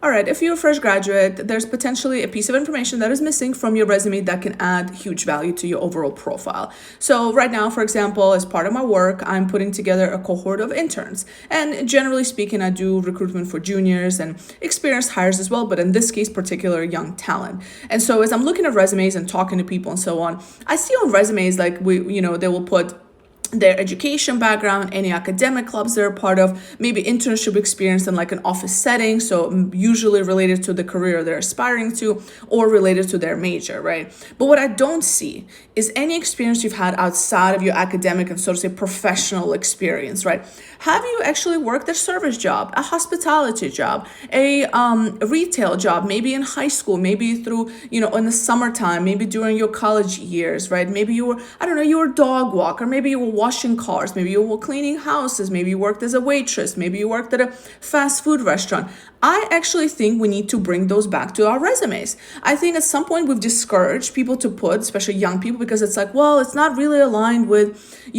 All right, if you're a fresh graduate, there's potentially a piece of information that is missing from your resume that can add huge value to your overall profile. So right now, for example, as part of my work, I'm putting together a cohort of interns. And generally speaking, I do recruitment for juniors and experienced hires as well, but in this case, particular young talent. And so as I'm looking at resumes and talking to people and so on, I see on resumes like they will put their education background, any academic clubs they're a part of, maybe internship experience in like an office setting, so usually related to the career they're aspiring to or related to their major, right? But what I don't see is any experience you've had outside of your academic and so to say professional experience, right? Have you actually worked a service job, a hospitality job, a retail job, maybe in high school, maybe through, in the summertime, maybe during your college years, right? Maybe you were, you were a dog walker, maybe you were washing cars, maybe you were cleaning houses, maybe you worked as a waitress, maybe you worked at a fast food restaurant. I actually think we need to bring those back to our resumes. I think at some point we've discouraged people to put, especially young people, because it's like, well, it's not really aligned with,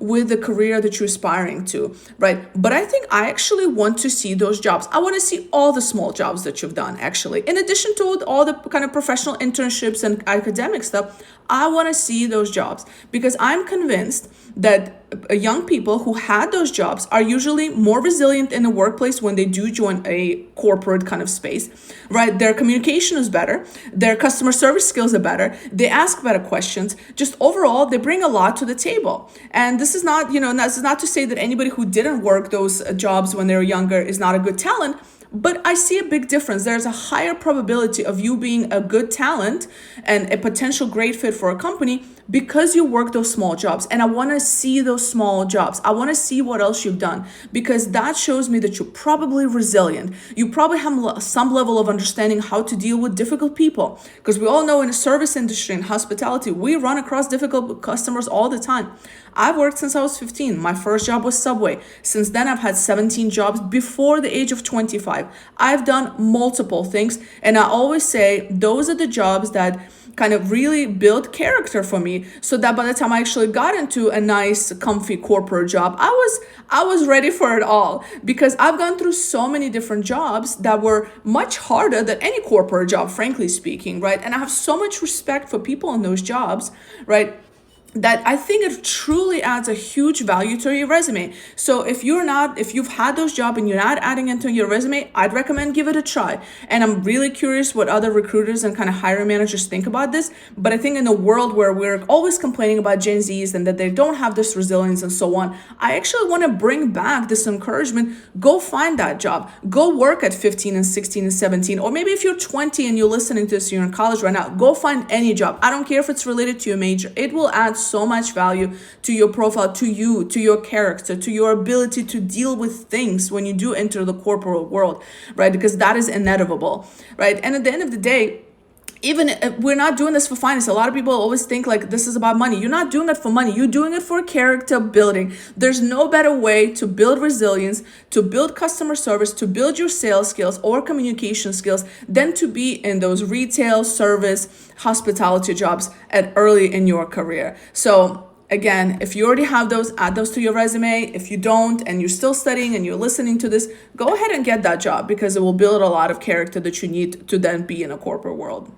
with the career that you're aspiring to, right? But I think I actually want to see those jobs. I want to see all the small jobs that you've done, actually. In addition to all the kind of professional internships and academic stuff, I want to see those jobs because I'm convinced that young people who had those jobs are usually more resilient in the workplace when they do join a corporate kind of space, right? Their communication is better. Their customer service skills are better. They ask better questions. Just overall, they bring a lot to the table. And this is not, this is not to say that anybody who didn't work those jobs when they were younger is not a good talent. But I see a big difference. There's a higher probability of you being a good talent and a potential great fit for a company because you work those small jobs. And I want to see those small jobs. I want to see what else you've done because that shows me that you're probably resilient. You probably have some level of understanding how to deal with difficult people because we all know in the service industry and hospitality, we run across difficult customers all the time. I've worked since I was 15. My first job was Subway. Since then, I've had 17 jobs before the age of 25. I've done multiple things. And I always say those are the jobs that kind of really build character for me so that by the time I actually got into a nice, comfy corporate job, I was ready for it all because I've gone through so many different jobs that were much harder than any corporate job, frankly speaking, right? And I have so much respect for people in those jobs, right? That I think it truly adds a huge value to your resume. So if you've had those jobs and you're not adding into your resume, I'd recommend give it a try. And I'm really curious what other recruiters and kind of hiring managers think about this. But I think in a world where we're always complaining about Gen Zs and that they don't have this resilience and so on, I actually want to bring back this encouragement. Go find that job. Go work at 15 and 16 and 17. Or maybe if you're 20 and you're listening to this, you're in college right now, go find any job. I don't care if it's related to your major. It will add so much value to your profile, to you, to your character, to your ability to deal with things when you do enter the corporate world, right? Because that is inevitable, right? And at the end of the day, even if we're not doing this for finance. A lot of people always think like this is about money. You're not doing it for money. You're doing it for character building. There's no better way to build resilience, to build customer service, to build your sales skills or communication skills than to be in those retail, service, hospitality jobs at early in your career. So again, if you already have those, add those to your resume. If you don't, and you're still studying and you're listening to this, go ahead and get that job because it will build a lot of character that you need to then be in a corporate world.